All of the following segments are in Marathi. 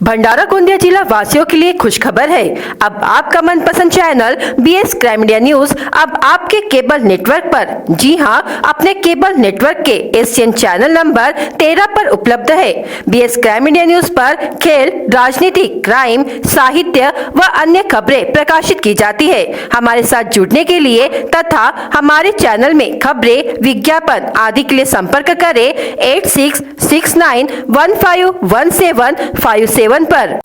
भंडारा गोंदिया जिला वासियों के लिए खुशखबर है। अब आपका मनपसंद channel BS crime India news अब आपके केबल नेटवर्क पर, जी हां, अपने केबल नेटवर्क के एशियन चैनल नंबर 13 पर उपलब्ध है। बीएस क्राइम इंडिया न्यूज पर खेल, राजनीति, क्राइम, साहित्य व अन्य खबरें प्रकाशित की जाती है। हमारे साथ जुड़ने के लिए तथा हमारे चैनल में खबरें, विज्ञापन आदि के लिए संपर्क करें 8669151757 पर।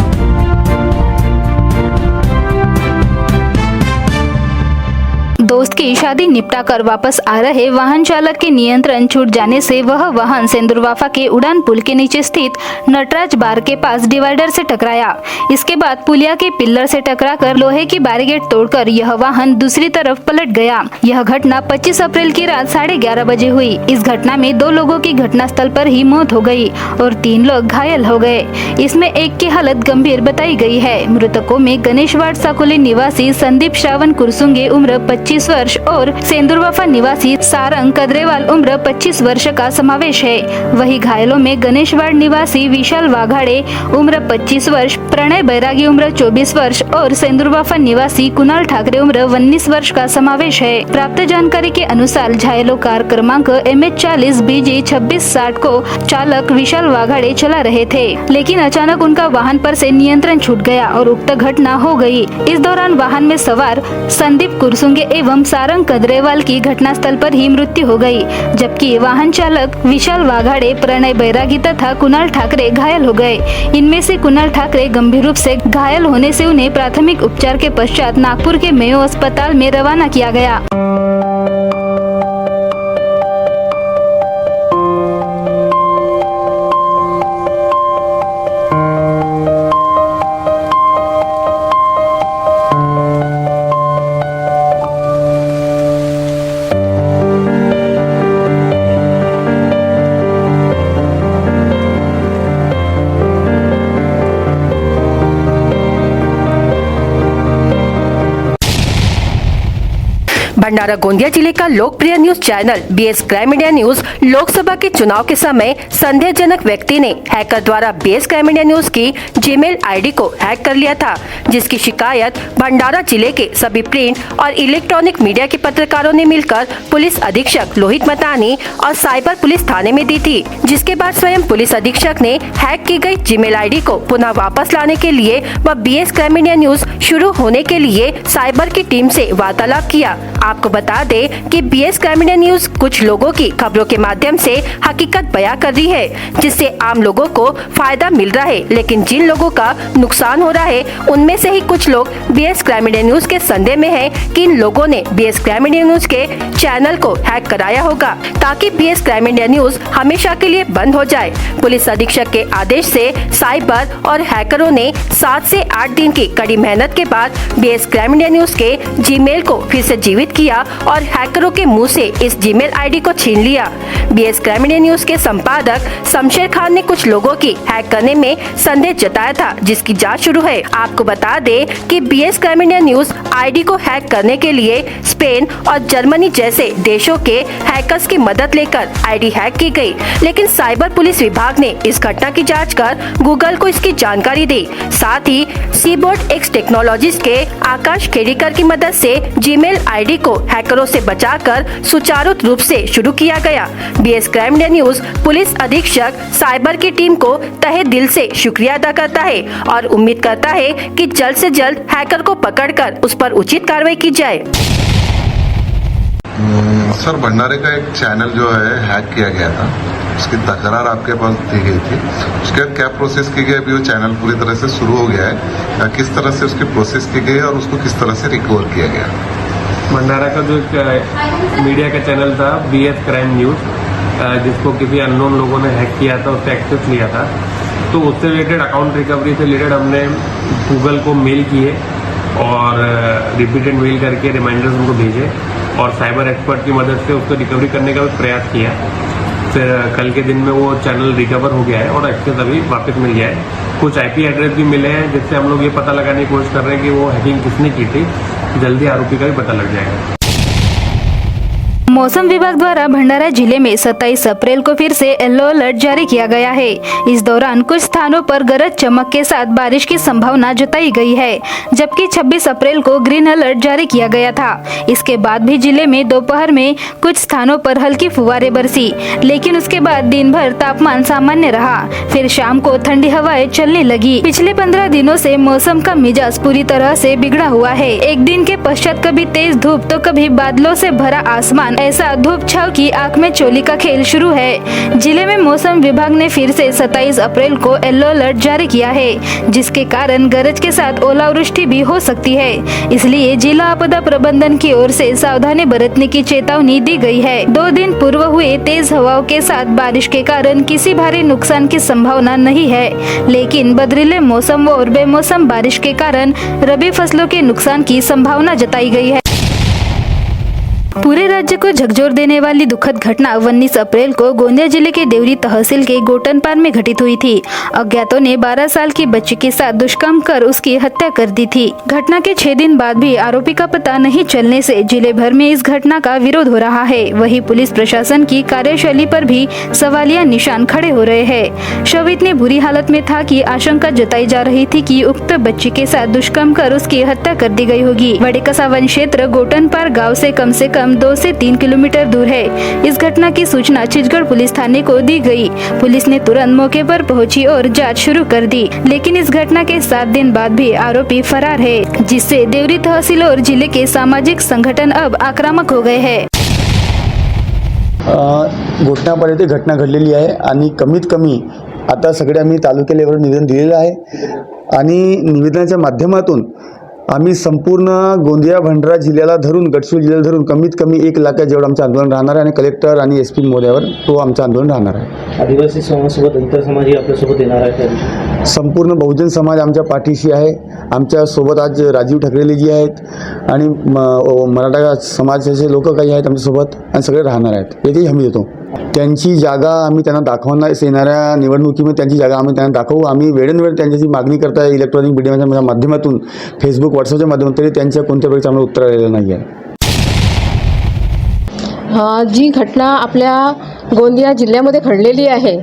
दोस्त की शादी निपटा कर वापस आ रहे वाहन चालक के नियंत्रण छूट जाने से वह वाहन सेंदुरवाफा के उड़ान पुल के नीचे स्थित नटराज बार के पास डिवाइडर से टकराया। इसके बाद पुलिया के पिल्लर से टकराकर लोहे की बैरिकेड तोड़कर यह वाहन दूसरी तरफ पलट गया। यह घटना 25 अप्रैल की रात 11:30 बजे हुई। इस घटना में 2 लोगों की घटनास्थल पर ही मौत हो गई और 3 लोग घायल हो गए। इसमें एक की हालत गंभीर बताई गई है। मृतकों में गणेशवाड़ साकोली निवासी संदीप श्रावण कुरसुंगे उम्र 25 वर्ष और सेंदुरवाफा निवासी सारंग कदरेवाल उम्र 25 वर्ष का समावेश है। वही घायलों में गणेशवाड़ निवासी विशाल वाघाड़े उम्र 25 वर्ष, प्रणय बैरागी उम्र 24 वर्ष और सेंदुरवाफा निवासी कुणाल ठाकरे उम्र 19 वर्ष का समावेश है। प्राप्त जानकारी के अनुसार घायलों कार क्रमांक MH40 BG 2660 को चालक विशाल वाघाड़े चला रहे थे, लेकिन अचानक उनका वाहन पर से नियंत्रण छूट गया और उक्त घटना हो गई। इस दौरान वाहन में सवार संदीप कुरसुंगे एवं सारंग कदरेवाल की घटनास्थल पर ही मृत्यु हो गई, जबकि वाहन चालक विशाल वाघाड़े, प्रणय बैरागी तथा कुणाल ठाकरे घायल हो गए। इनमें से कुणाल ठाकरे गंभीर रूप से घायल होने से उन्हें प्राथमिक उपचार के पश्चात नागपुर के मेयो अस्पताल में रवाना किया गया। भंडारा गोंदिया जिले का लोकप्रिय news channel BS crime India news Lok Sabha के चुनाव के समय संदेहजनक व्यक्ति ने हैकर द्वारा बीएस क्राइम इंडिया न्यूज की जीमेल आईडी को हैक कर लिया था, जिसकी शिकायत भंडारा जिले के सभी प्रिंट और इलेक्ट्रॉनिक मीडिया के पत्रकारों ने मिलकर पुलिस अधीक्षक लोहित मतानी और साइबर पुलिस थाने में दी थी। जिसके बाद स्वयं पुलिस अधीक्षक ने हैक की गई जीमेल आईडी को पुनः वापस लाने के लिए व बीएस क्राइम इंडिया न्यूज शुरू होने के लिए साइबर की टीम से वार्तालाप किया। आपको बता दें कि बीएस क्राइम इंडिया न्यूज कुछ लोगों की खबरों के माध्यम से हकीकत बयां कर रही है, जिससे आम लोगों को फायदा मिल रहा है, लेकिन जिन लोगों का नुकसान हो रहा है उनमें से ही कुछ लोग बीएस क्राइम इंडिया न्यूज के संदेह में हैं कि इन लोगों ने बीएस क्राइम इंडिया न्यूज के चैनल को हैक कराया होगा, ताकि बीएस क्राइम इंडिया न्यूज हमेशा के लिए बंद हो जाए। पुलिस अधीक्षक के आदेश से साइबर और हैकरों ने 7 से 8 दिन की कड़ी मेहनत के बाद बीएस क्राइम इंडिया न्यूज के जीमेल को फिर से जीवित किया और हैकरों के मुंह से इस जीमेल आईडी को छीन लिया। बीएस क्राइम इंडिया न्यूज के संपादक शमशेर खान ने कुछ लोगों की हैक करने में संदेह जताया था, जिसकी जांच शुरू है। आपको बता दें कि BS crime India news ID को हैक करने के लिए स्पेन और जर्मनी जैसे देशों के हैकर्स की मदद लेकर आईडी हैक की गई, लेकिन साइबर पुलिस विभाग ने इस घटना की जाँच कर गूगल को इसकी जानकारी दी। साथ ही सीबोर्ड एक्स टेक्नोलॉजीज के आकाश खेड़ीकर की मदद से जीमेल आईडी को हैकरों से बचाकर सुचारू रूप से शुरू किया गया। BS crime India news police अधीक्षक साइबर की टीम को तहे दिल से शुक्रिया अदा करता है और उम्मीद करता है कि जल्द से जल्द हैकर को पकड़कर उस पर उचित कार्रवाई की जाए। सर, भंडारे का एक चैनल जो है हैक किया गया था, उसकी तकरार आपके पास दी गई थी। उसके बाद क्या प्रोसेस की गई? अभी वो चैनल पूरी तरह से शुरू हो गया है, किस तरह से उसकी प्रोसेस की गई और उसको किस तरह से रिकवर किया गया? भंडारा का जो मीडिया का चैनल था बीएस क्राइम न्यूज़, जिसको किसी अननोन लोगों ने हैक किया था, उससे एक्सेस लिया था, तो उससे रिलेटेड अकाउंट रिकवरी से रिलेटेड हमने गूगल को मेल किए और रिपीटेड मेल करके रिमाइंडर्स उनको भेजे और साइबर एक्सपर्ट की मदद से उसको रिकवरी करने का भी प्रयास किया। फिर कल के दिन में वो चैनल रिकवर हो गया है और एक्सेस अभी वापस मिल गया है। कुछ IP एड्रेस भी मिले हैं, जिससे हम लोग ये पता लगाने की कोशिश कर रहे हैं कि वो हैकिंग किसने की थी। जल्दी आरोपी का भी पता लग जाएगा। मौसम विभाग द्वारा भंडारा जिले में 27 अप्रैल को फिर से येलो अलर्ट जारी किया गया है। इस दौरान कुछ स्थानों पर गरज चमक के साथ बारिश की संभावना जताई गई है, जबकि 26 अप्रैल को ग्रीन अलर्ट जारी किया गया था। इसके बाद भी जिले में दोपहर में कुछ स्थानों पर हल्की फुहारें बरसी, लेकिन उसके बाद दिन भर तापमान सामान्य रहा। फिर शाम को ठंडी हवाएं चलने लगी। पिछले 15 दिनों से मौसम का मिजाज पूरी तरह से बिगड़ा हुआ है। एक दिन के पश्चात कभी तेज धूप तो कभी बादलों से भरा आसमान, ऐसा धूप छाव की आंख में चोली का खेल शुरू है। जिले में मौसम विभाग ने फिर से 27 अप्रैल को येलो अलर्ट जारी किया है, जिसके कारण गरज के साथ ओलावृष्टि भी हो सकती है। इसलिए जिला आपदा प्रबंधन की ओर से सावधानी बरतने की चेतावनी दी गई है। 2 दिन पूर्व हुए तेज हवाओं के साथ बारिश के कारण किसी भारी नुकसान की संभावना नहीं है, लेकिन बदरीले मौसम और बेमौसम बारिश के कारण रबी फसलों के नुकसान की संभावना जताई गई है। पूरे राज्य को झकझोर देने वाली दुखद घटना 19 अप्रैल को गोंदिया जिले के देवरी तहसील के गोटनपार में घटित हुई थी। अज्ञातों ने 12 साल की बच्ची के साथ दुष्कर्म कर उसकी हत्या कर दी थी। घटना के 6 दिन बाद भी आरोपी का पता नहीं चलने से जिले भर में इस घटना का विरोध हो रहा है। वहीं पुलिस प्रशासन की कार्यशैली पर भी सवालिया निशान खड़े हो रहे हैं। शव इतनी बुरी हालत में था कि आशंका जताई जा रही थी कि उक्त बच्ची के साथ दुष्कर्म कर उसकी हत्या कर दी गई होगी। बड़े कसा वन क्षेत्र गोटनपार गाँव से कम 2 से 3 किलोमीटर दूर है। इस घटना की सूचना चिचगढ़ पुलिस थाने को दी गई। पुलिस ने तुरंत मौके पर पहुंची और जांच शुरू कर दी, लेकिन इस घटना के 7 दिन बाद भी आरोपी फरार है, जिससे देवरी तहसील और जिले के सामाजिक संगठन अब आक्रामक हो गए हैं। घोटनापार येथे घटना घडलेली आहे आणि कमीत कमी आता सगळे आम्ही तालुका लेवलवर निवेदन दिलेलं आहे आणि निवेदनाच्या माध्यमातून आम्ही संपूर्ण गोंदिया भंडारा जिल्ह्याला धरून, गडचिरोली जिल्ह्याला धरून कमीत कमी 1 लाख जेवढं आमचं आंदोलन राहणार आहे आणि कलेक्टर आणि SP महोदयावर तो आमचं आंदोलन राहणार आहे। आदिवासी समाजासोबत इतर समाजही आपल्यासोबत येणार आहे। संपूर्ण बहुजन समाज आमच्या पाठीशी आहे। आमच्या सोबत आज राजीव ठाकरेले जी आहेत आणि मराठा समाजाचे लोक काही आहेत आमच्यासोबत आणि सगळे राहणार आहेत, याची हमी देतो। त्यांची जागा आम्ही त्यांना दाखवणार, येणाऱ्या निवडणुकीमध्ये त्यांची जागा आम्ही त्यांना दाखवू। आम्ही वेळोवेळी त्यांच्याशी मागणी करता इलेक्ट्रॉनिक मीडियाच्या माध्यमातून, फेसबुक व्हॉट्सअपच्या माध्यमातून, तरी त्यांच्या कोणत्या प्रकारचं आम्हाला उत्तर आलेलं नाही आहे। जी घटना आपल्या गोंदिया जिल्ह्यामध्ये घडलेली आहे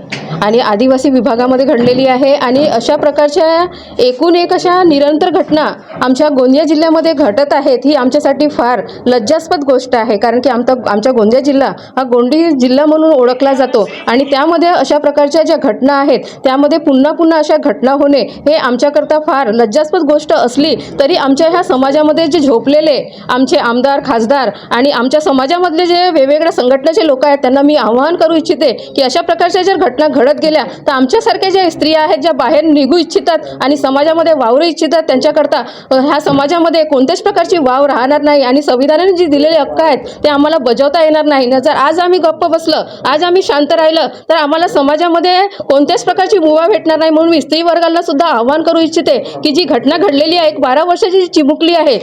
आणि आदिवासी विभागामध्ये घडलेली आहे आणि अशा प्रकारच्या एकूण एक अशा निरंतर घटना आमच्या गोंदिया जिल्ह्यामध्ये घटत आहेत, ही आमच्यासाठी फार लज्जास्पद गोष्ट आहे। कारण की आमचा गोंदिया जिल्हा हा गोंडी जिल्हा म्हणून ओळखला जातो आणि त्यामध्ये अशा प्रकारच्या ज्या घटना आहेत त्यामध्ये पुन्हा पुन्हा अशा घटना होणे हे आमच्याकरता फार लज्जास्पद गोष्ट असली तरी आमच्या ह्या समाजामध्ये जे झोपलेले आमचे आमदार, खासदार आणि आमच्या समाजामधले जे वेगवेगळ्या संघटनेचे लोक आहेत त्यांना मी आवाहन करू इच्छिते की अशा प्रकारच्या जर घटना घडत गेल्या तर आमच्यासारख्या ज्या स्त्रिया आहेत ज्या बाहेर निघू इच्छितात आणि समाजामध्ये वावरू इच्छितात त्यांच्याकरता ह्या समाजामध्ये कोणत्याच प्रकारची वाव राहणार नाही आणि संविधानाने जी दिलेले हक्क आहेत ते आम्हाला बजावता येणार नाही। जर आज आम्ही गप्प बसलं, आज आम्ही शांत राहिलं तर आम्हाला समाजामध्ये कोणत्याच प्रकारची मुभा भेटणार नाही। म्हणून मी स्त्री वर्गाला सुद्धा आवाहन करू इच्छिते की जी घटना घडलेली आहे, 12 वर्षाची जी चिमुकली आहे,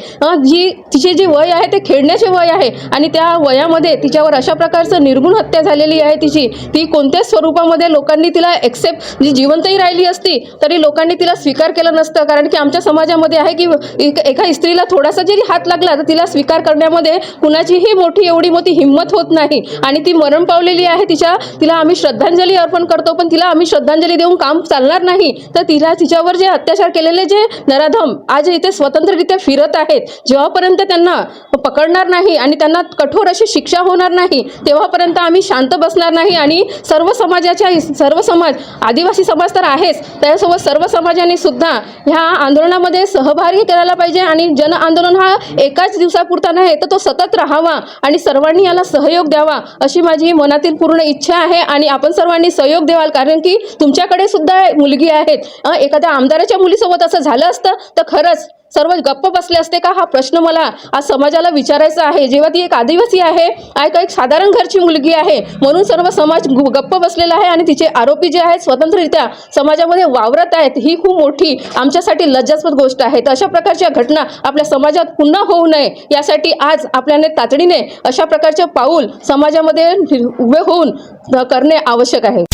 तिचे जे वय आहे ते खेळण्याचे वय आहे आणि त्या वयामध्ये तिच्यावर अशा प्रकारचं निर्गुण हत्या झालेली आहे तिची, ती कोणत्याच स्वरूपामध्ये लोकांनी तिला एक्सेप्ट, जी जिवंतही राहिली असती तरी लोकांनी तिला स्वीकार केलं नसतं। कारण की आमच्या समाजामध्ये आहे की एका स्त्रीला थोडासा जरी हात लागला तर तिला स्वीकार करण्यामध्ये कुणाचीही एवढी मोठी हिंमत होत नाही आणि ती मरण पावलेली आहे। तिला आम्ही श्रद्धांजली अर्पण करतो, पण तिला आम्ही श्रद्धांजली देऊन काम चालणार नाही। तर तिच्यावर जे अत्याचार केलेले जे नराधम आज इथे स्वतंत्ररित्या फिरत आहेत, जेव्हापर्यंत त्यांना पकडणार नाही आणि त्यांना कठोर अशी शिक्षा होणार नाही तेव्हापर्यंत आम्ही शांत बसणार नाही आणि सर्व समाज, आदिवासी समाज तर आहेच, त्यासोबत सर्व समाजाने सुद्धा ह्या आंदोलनामध्ये सहभागी करायला पाहिजे आणि जन आंदोलन हा एकाच दिवसापुरता नाही तर तो सतत राहावा आणि सर्वांनी याला सहयोग द्यावा अशी माझी मनातील पूर्ण इच्छा आहे आणि आपण सर्वांनी सहयोग द्याल। कारण की तुमच्याकडे सुद्धा मुलगी आहेत, एखाद्या आमदाराच्या मुलीसोबत असं झालं असतं तर खरंच सर्व गप्प बसले असते का, हा प्रश्न मला आज समाजाला विचारायचा आहे। जेव्हा ती एक आदिवासी आहे, एक साधारण घरची मुलगी आहे म्हणून सर्व समाज गप्प बसलेला आहे आणि तिचे आरोपी जे आहेत स्वतंत्ररित्या समाजामध्ये वावरत आहेत, ही खूप मोठी आमच्यासाठी लज्जास्पद गोष्ट आहे। तर अशा प्रकारच्या घटना आपल्या समाजात पुन्हा होऊ नये यासाठी आज आपल्याने तातडीने अशा प्रकारचे पाऊल समाजामध्ये उभे होऊन करणे आवश्यक आहे।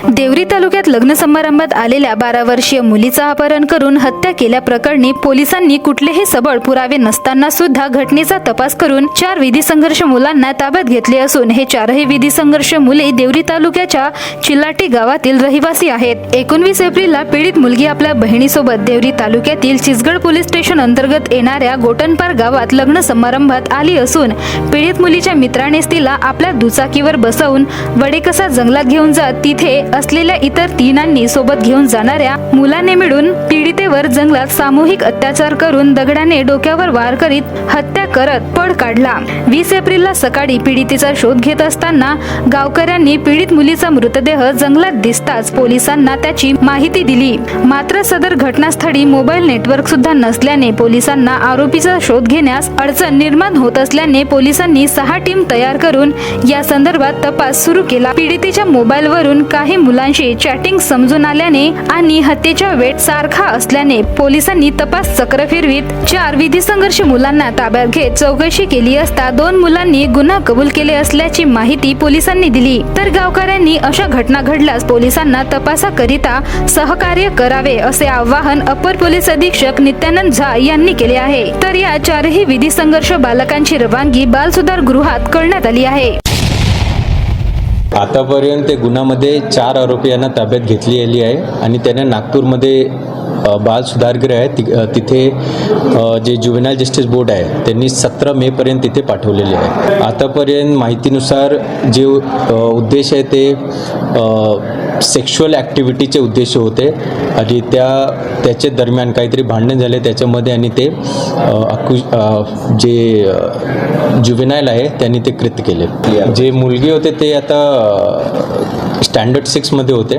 देवरी तालुक्यात लग्न समारंभात आलेल्या 12 वर्षीय मुलीचा अपहरण करून हत्या केल्याप्रकरणी पोलिसांनी कुठलेही सबळ पुरावे नसताना सुद्धा घटनेचा तपास करून 4 विधी संघर्ष मुलांना ताब्यात घेतले असून हे 4ही विधी संघर्ष मुले देवरी तालुक्याच्या चिल्लाटी गावातील रहिवासी आहेत. 19 एप्रिलला पीडित मुलगी आपल्या बहिणीसोबत देवरी तालुक्यातील चिचगड पोलीस स्टेशन अंतर्गत येणाऱ्या गोटनपार गावात लग्न समारंभात आली असून पीडित मुलीच्या मित्रानेच तिला आपल्या दुचाकीवर बसवून वडेकसा जंगलात घेऊन जात तिथे असलेल्या इतर 3 सोबत घेऊन जाणाऱ्या मुलाने मिळून पीडितेवर जंगलात सामूहिक अत्याचार करून दगडाने डोक्यावर वार करीत हत्या करत पळ काढला. 20 एप्रिलला सकाळी पीडितेचा शोध घेत असताना गावकऱ्यांनी पीडित मुलीचा मृतदेह जंगलात दिसताच पोलिसांना त्याची माहिती दिली. मात्र सदर घटनास्थळी मोबाईल नेटवर्क सुद्धा नसल्याने पोलिसांना आरोपीचा शोध घेण्यास अडचण निर्माण होत असल्याने पोलिसांनी 6 टीम तयार करून या संदर्भात तपास सुरू केला. पीडितेच्या मोबाईलवरून काही मुलांशी चॅटिंग समजून आल्याने आणि हत्येच्या वेळ सारखा असल्याने पोलिसांनी तपास चक्र फिरवीत 4 विधी संघर्ष मुलांना ताब्यात घेत चौकशी केली असता 2 मुलांनी गुन्हा कबूल केले असल्याची माहिती पोलिसांनी दिली. तर गावकऱ्यांनी अशा घटना घडल्यास पोलिसांना तपासाकरिता सहकार्य करावे असे आवाहन अपर पोलीस अधीक्षक नित्यानंद झा यांनी केले आहे. तर या 4ही विधी संघर्ष बालकांची रवानगी बाल सुधार गृहात करण्यात आली आहे. आतापर्यंत गुन्ह्यामध्ये 4 आरोपींना ताब्यात घेतली आहे आणि त्यांना नागपूरमध्ये बाल सुधारगृह आहे तिथे जे ज्युव्हेनाइल जस्टिस बोर्ड आहे त्यांनी 17 मेपर्यंत तिथे पाठवलेले आहे. आतापर्यंत माहितीनुसार जे उद्देश आहे ते सेक्शुअल ॲक्टिव्हिटीचे उद्देश होते आणि त्याच्या दरम्यान काहीतरी भांडण झाले त्याच्यामध्ये आणि ते जे ज्युव्हेनाइल आहे त्यांनी ते कृत्य केले. जे मुलगी होते ते आता स्टँडर्ड 6 मध्ये होते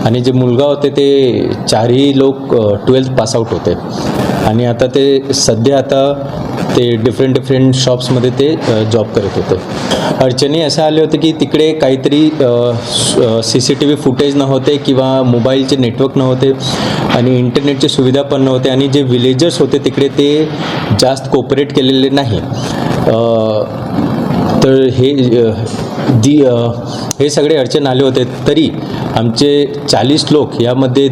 आणि जे मुलगा होते ते 4ही लोक 12th पास आउट होते आणि आता ते सध्या ते डिफरंट शॉप्समध्ये ते जॉब करत होते. अडचणी असं आले होते की तिकडे काहीतरी CCTV फुटेज नव्हते किंवा मोबाईलचे नेटवर्क नव्हते आणि इंटरनेटची सुविधा पण नव्हते आणि जे विलेजर्स होते तिकडे ते जास्त कोऑपरेट केलेले नाही. तर हे सगळे अडचण आले होते. तरी आमचे 40 लोक यामध्ये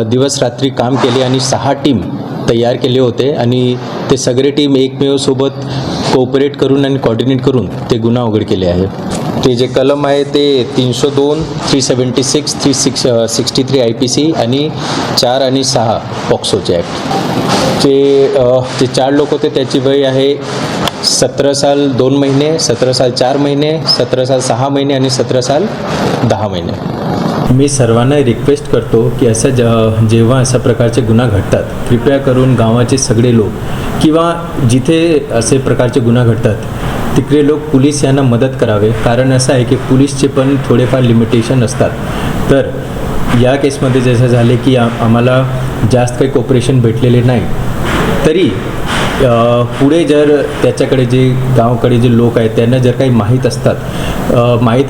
दिवस रात्री काम केले आणि 6 टीम तयार केले होते आणि ते सगळे टीम एकमेव सोबत कोऑपरेट करून आणि कोऑर्डिनेट करून ते गुन्हा उघड केले आहे. ते जे कलम आहे ते 302, 376, 363 IPC आणि 4 आणि 6 पॉक्सोचे ॲक्ट. जे 4 लोक होते त्याची वय आहे 17 साल 2 महिने, 17 साल 4 महिने, 17 साल 6 महिने आणि 17 साल 10 महिने. मी सर्वांना रिक्वेस्ट करतो की जेव्हा अशा प्रकारचे गुन्हा घडतात कृपया करून गावाचे सगळे लोक किंवा जिथे असे प्रकारचे गुन्हा घडतात तिकडे लोक पोलीस यांना मदत करावे. कारण असं आहे की पोलीसचे पण थोडेफार लिमिटेशन असतात. तर या केसमध्ये जसं झाले की आम्हाला जास्त काही कोऑपरेशन भेटलेले नाही तरी पुढे जर त्याच्याकडे जे गावाकडे जे लोक आहेत त्यांना जर काही माहीत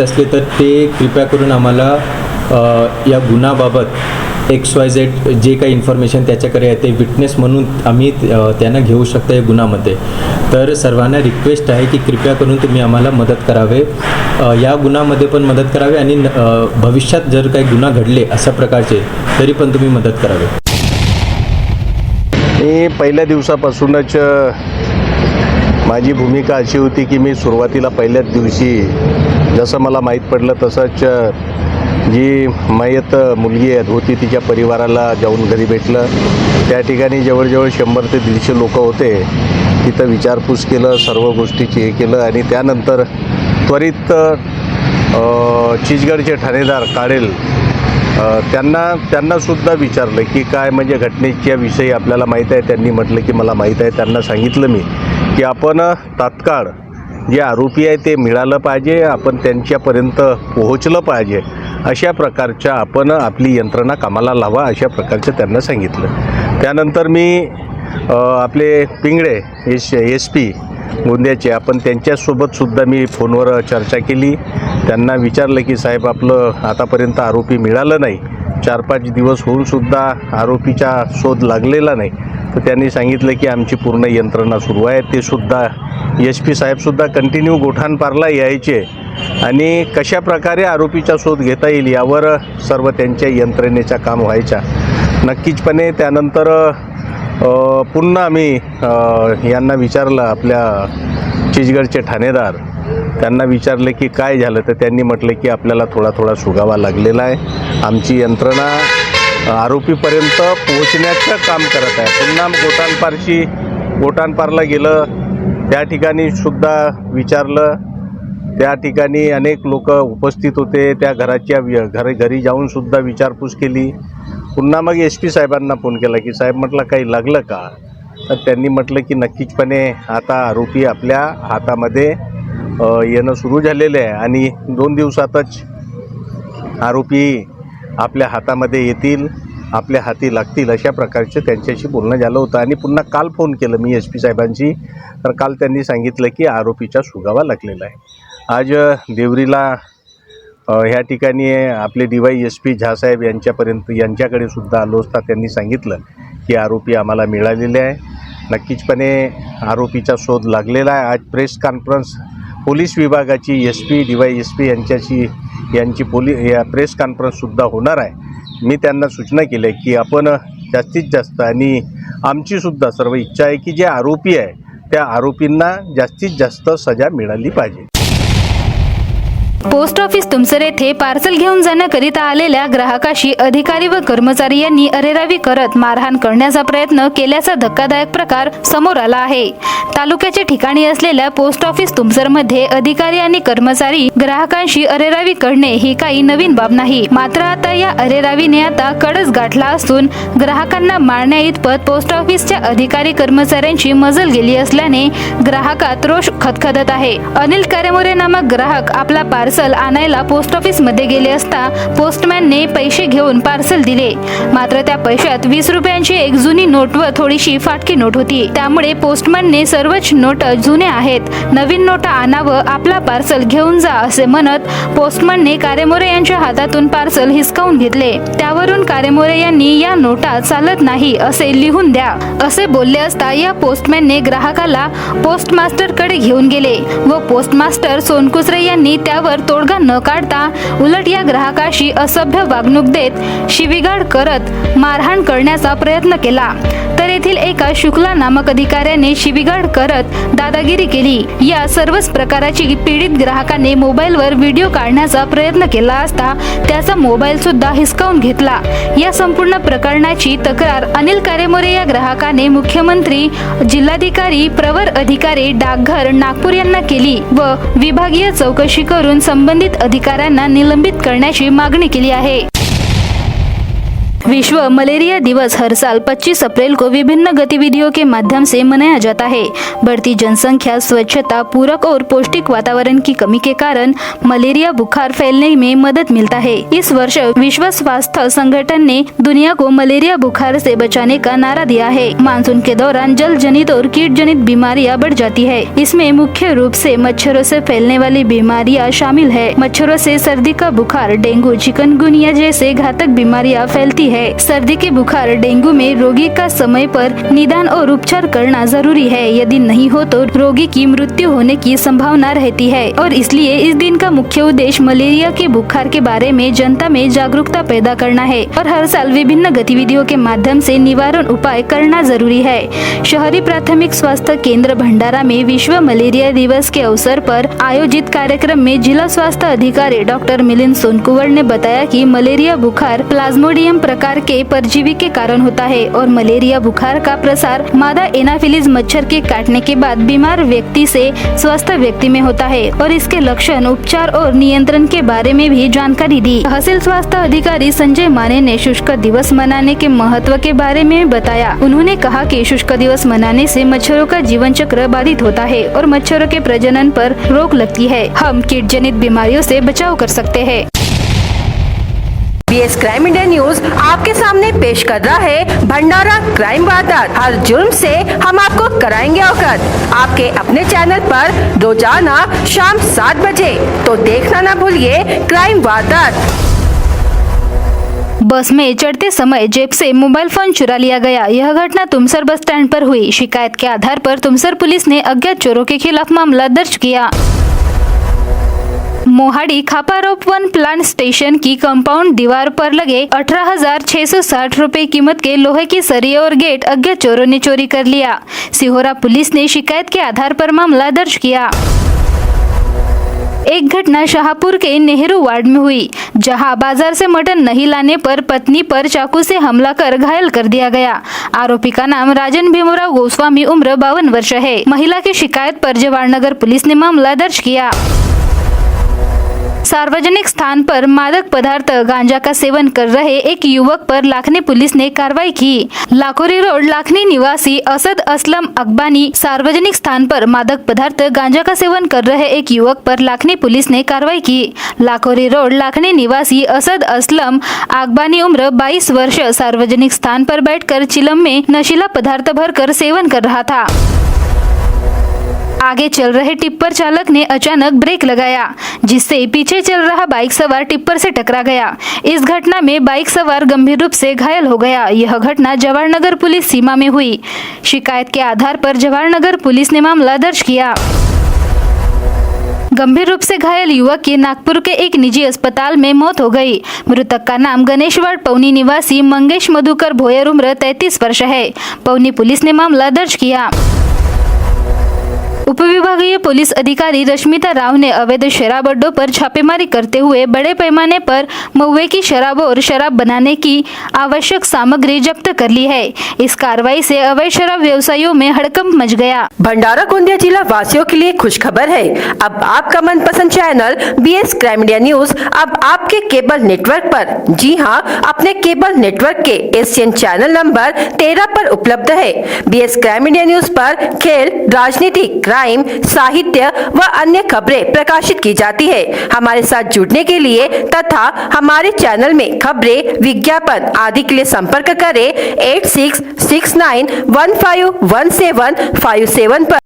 असले तर ते कृपया करून आम्हाला या गुन्ह्याबाबत XYZ जे काही इन्फॉर्मेशन त्याच्याकडे आहे ते विटनेस म्हणून आम्ही त्यांना घेऊ शकतो या गुन्ह्यामध्ये. तर सर्वांना रिक्वेस्ट आहे की कृपया करून तुम्ही आम्हाला मदत करावे, या गुन्ह्यामध्ये पण मदत करावे आणि भविष्यात जर काही गुन्हा घडले अशा प्रकारचे तरी पण तुम्ही मदत करावे. मी पहिल्या दिवसापासूनच माझी भूमिका अशी होती की मी सुरुवातीला पहिल्याच दिवशी जसं मला माहीत पडलं तसंच जी मयत मुलगी होती तिच्या परिवाराला जाऊन घरी भेटलं. त्या ठिकाणी जवळजवळ 100 ते 150 लोक होते. तिथं विचारपूस केलं, सर्व गोष्टीची हे केलं आणि त्यानंतर त्वरित चिचगडचे ठाणेदार काळेल त्यांनासुद्धा विचारलं की काय म्हणजे घटनेच्या विषयी आपल्याला माहीत आहे. त्यांनी म्हटलं की मला माहीत आहे. त्यांना सांगितलं मी की आपण तात्काळ जे आरोपी आहे ते मिळालं पाहिजे, आपण त्यांच्यापर्यंत पोहोचलं पाहिजे, अशा प्रकारच्या आपण आपली यंत्रणा कामाला लावा अशा प्रकारचं त्यांना सांगितलं. त्यानंतर मी आपले पिंगळे SP गोंदियाचे आपण त्यांच्यासोबतसुद्धा मी फोनवर चर्चा केली. त्यांना विचारलं की साहेब आपलं आतापर्यंत आरोपी मिळालं नाही, 4-5 दिवस होऊनसुद्धा आरोपीचा शोध लागलेला नाही. तर त्यांनी सांगितलं की आमची पूर्ण यंत्रणा सुरू आहे. ते सुद्धा SP साहेबसुद्धा कंटिन्यू गोठाणपारला यायचे आणि कशा प्रकारे आरोपीचा शोध घेता येईल यावर सर्व त्यांच्या यंत्रणेचा काम व्हायचा. नक्कीचपणे त्यानंतर पुन्हा आम्ही यांना विचारलं, आपल्या चिचगडचे ठाणेदार त्यांना विचारले की काय झालं, तर त्यांनी म्हटलं की आपल्याला थोडा सुगावा लागलेला आहे, आमची यंत्रणा आरोपीपर्यंत पोहोचण्याचं काम करत आहे. पुन्हा गोटांपारला गेलं, त्या ठिकाणी सुद्धा विचारलं, त्या ठिकाणी अनेक लोक उपस्थित होते, त्या घरी जाऊन सुद्धा विचारपूस केली. पुन्हा मग SP साहेबांना फोन केला की साहेब म्हटलं काही लागलं का, तर त्यांनी म्हटलं की नक्कीचपणे आता आरोपी आपल्या हातामध्ये येणं सुरू झालेलं आहे आणि 2 दिवसातच आरोपी आपल्या हातामध्ये येतील, आपल्या हाती लागतील, अशा प्रकारचं त्यांच्याशी बोलणं झालं होतं. आणि पुन्हा काल फोन केलं मी SP साहेबांशी, तर काल त्यांनी सांगितलं की आरोपीचा सुगावा लागलेला आहे. आज देवरीला ह्या ठिकाणी आपले DYSP झासाहेब यांच्याकडे सुद्धा आलो असता त्यांनी सांगितलं की आरोपी आम्हाला मिळालेले आहे, नक्कीचपणे आरोपीचा शोध लागलेला आहे. आज प्रेस कॉन्फरन्स पोलीस विभागाची SP DYSP यांची प्रेस कॉन्फरन्ससुद्धा होणार आहे. मी त्यांना सूचना केली आहे की आपण जास्तीत जास्त, आणि आमचीसुद्धा सर्व इच्छा आहे की जे आरोपी आहे त्या आरोपींना जास्तीत जास्त सजा मिळाली पाहिजे. पोस्ट ऑफिस तुमसर येथे पार्सल घेऊन जाण्याकरिता आलेल्या ग्राहकाशी अधिकारी व कर्मचारी यांनी अरेरावी करत मारहाण करण्याचा प्रयत्न केल्याचा धक्कादायक प्रकार समोर आला आहे. तालुक्याच्या ठिकाणी असलेल्या पोस्ट ऑफिस तुमसरमध्ये अधिकारी आणि कर्मचारी ग्राहकांशी अरेरावी करणे ही काही नवीन बाब नाही. मात्र आता या अरेरावीने आता कळस गाठला असून ग्राहकांना मारण्या इतपत पोस्ट ऑफिसच्या अधिकारी कर्मचाऱ्यांची मजल गेली असल्याने ग्राहकात रोष खदखदत आहे. अनिल कारेमोरे नामक ग्राहक आपला पार्सल आणायला पोस्ट ऑफिस मध्ये गेले असता पोस्टमॅनने पैसे घेऊन पार्सल दिले. मात्र त्या पैशात 20 रुपयांची एक जुनी नोट व थोडीशी फाटकी नोट होती. त्यामुळे पोस्टमॅनने सर्वच नोट जुने आहेत, नवीन नोटा आणावं, आपला पार्सल घेऊन जा असे म्हणत पोस्टमॅनने कारेमोरे यांच्या हातातून पार्सल हिसकावून घेतले. त्यावरून कारेमोरे यांनी या नोटा चालत नाही असे लिहून द्या असे बोलले असता या पोस्टमॅनने ग्राहकाला पोस्टमास्टरकडे घेऊन गेले व पोस्टमास्टर सोनकुसरे यांनी त्यावर तोडगा न काढता उलट या ग्राहकाशी असभ्य वागणूक देत शिवीगाळ करत मारहाण करण्याचा प्रयत्न केला. तर येथील एका शुक्ला नामक अधिकाऱ्याने शिवीगाळ करत दादागिरी केली. या सर्वच प्रकाराची पीडित ग्राहकाने मोबाईलवर व्हिडिओ काढण्याचा प्रयत्न केला असता त्याचा मोबाईल सुद्धा हिसकावून घेतला. या संपूर्ण प्रकरणाची तक्रार अनिल कारेमोरे या ग्राहकाने मुख्यमंत्री, जिल्हाधिकारी, प्रवर अधिकारी, डाकघर नागपूर यांना केली व विभागीय चौकशी करून संबंधित अधिकाऱ्यांना निलंबित करण्याची मागणी केली आहे. विश्व मलेरिया दिवस हर साल 25 अप्रैल को विभिन्न गतिविधियों के माध्यम से मनाया जाता है. बढ़ती जनसंख्या, स्वच्छता, पूरक और पौष्टिक वातावरण की कमी के कारण मलेरिया बुखार फैलने में मदद मिलता है. इस वर्ष विश्व स्वास्थ्य संगठन ने दुनिया को मलेरिया बुखार से बचाने का नारा दिया है. मानसून के दौरान जल जनित और कीट जनित बीमारियां बढ़ जाती है. इसमें मुख्य रूप से मच्छरों से फैलने वाली बीमारियां शामिल है. मच्छरों से सर्दी का बुखार, डेंगू, चिकनगुनिया जैसे घातक बीमारियां फैलती है. सर्दी के बुखार, डेंगू में रोगी का समय पर निदान और उपचार करना जरूरी है. यदि नहीं हो तो रोगी की मृत्यु होने की संभावना रहती है और इसलिए इस दिन का मुख्य उद्देश्य मलेरिया के बुखार के बारे में जनता में जागरूकता पैदा करना है और हर साल विभिन्न गतिविधियों के माध्यम से निवारण उपाय करना जरूरी है. शहरी प्राथमिक स्वास्थ्य केंद्र भंडारा में विश्व मलेरिया दिवस के अवसर पर आयोजित कार्यक्रम में जिला स्वास्थ्य अधिकारी डॉक्टर मिलिंद सोनकुवर ने बताया कि मलेरिया बुखार प्लाज्मोडियम प्रकार के परजीवी के कारण होता है और मलेरिया बुखार का प्रसार मादा एनाफिलीज मच्छर के काटने के बाद बीमार व्यक्ति से स्वस्थ व्यक्ति में होता है और इसके लक्षण, उपचार और नियंत्रण के बारे में भी जानकारी दी. तहसील स्वास्थ्य अधिकारी संजय माने ने शुष्क दिवस मनाने के महत्व के बारे में बताया. उन्होंने कहा कि शुष्क दिवस मनाने से मच्छरों का जीवन चक्र बाधित होता है और मच्छरों के प्रजनन पर रोक लगती है. हम कीट जनित बीमारियों से बचाव कर सकते हैं. BS क्राइम इंडिया न्यूज आपके सामने पेश कर रहा है भंडारा क्राइम वारदात. हर जुर्म से हम आपको कराएंगे अवगत. आपके अपने चैनल पर रोजाना शाम 7 बजे. तो देखना ना भूलिए क्राइम वारदात. बस में चढ़ते समय जेब से मोबाइल फोन चुरा लिया गया. यह घटना तुमसर बस स्टैंड पर हुई. शिकायत के आधार पर तुमसर पुलिस ने अज्ञात चोरों के खिलाफ मामला दर्ज किया. मोहाड़ी खापारोप वन प्लांट स्टेशन की कंपाउंड दीवार पर लगे 18,660 रुपए कीमत के लोहे की सरिये और गेट अज्ञात चोरों ने चोरी कर लिया। सिहोरा पुलिस ने शिकायत के आधार पर मामला दर्ज किया। एक घटना शाहपुर के नेहरू वार्ड में हुई, जहां बाजार से मटन नहीं लाने पर पत्नी पर चाकू से हमला कर घायल कर दिया गया। आरोपी का नाम राजन भीमराव गोस्वामी, उम्र 52 वर्ष है। महिला की शिकायत पर जवाहरनगर पुलिस ने मामला दर्ज किया। सार्वजनिक स्थान पर मादक पदार्थ गांजा का सेवन कर रहे एक युवक पर लाखनी पुलिस ने कार्रवाई की। लाखोरी रोड लाखनी निवासी असद असलम अकबानी सार्वजनिक स्थान पर मादक पदार्थ गांजा का सेवन कर रहे एक युवक पर लाखनी पुलिस ने कार्रवाई की। लाखोरी रोड लाखनी निवासी असद असलम अकबानी, उम्र 22 वर्ष, सार्वजनिक स्थान पर बैठकर चिलम में नशीला पदार्थ भरकर सेवन कर रहा था। आगे चल रहे टिप्पर चालक ने अचानक ब्रेक लगाया, जिससे पीछे चल रहा बाइक सवार टिप्पर से टकरा गया। इस घटना में बाइक सवार गंभीर रूप से घायल हो गया। यह घटना जवाहरनगर पुलिस सीमा में हुई। शिकायत के आधार पर जवाहरनगर पुलिस ने मामला दर्ज किया। गंभीर रूप से घायल युवक की नागपुर के एक निजी अस्पताल में मौत हो गई। मृतक का नाम गणेशवाड़ पवनी निवासी मंगेश मधुकर भोयर, उम्र 33 वर्ष है। पवनी पुलिस ने मामला दर्ज किया। उपविभागीय पुलिस अधिकारी रश्मिता राव ने अवैध शराब अड्डों पर छापेमारी करते हुए बड़े पैमाने पर महुए की शराब और शराब बनाने की आवश्यक सामग्री जब्त कर ली है। इस कार्रवाई से अवैध शराब व्यवसायियों में हड़कंप मच गया। भंडारा गोंदिया जिला वासियों के लिए खुशखबर है। अब आपका मनपसंद channel BS crime India news अब आपके केबल नेटवर्क पर, जी हां, अपने केबल नेटवर्क के एशियन चैनल नंबर 13 पर उपलब्ध है। BS क्राइम इंडिया न्यूज पर खेल, राजनीति, क्राइम, साहित्य व अन्य खबरें प्रकाशित की जाती है। हमारे साथ जुड़ने के लिए तथा हमारे चैनल में खबरें, विज्ञापन आदि के लिए संपर्क करें 8669151757 पर।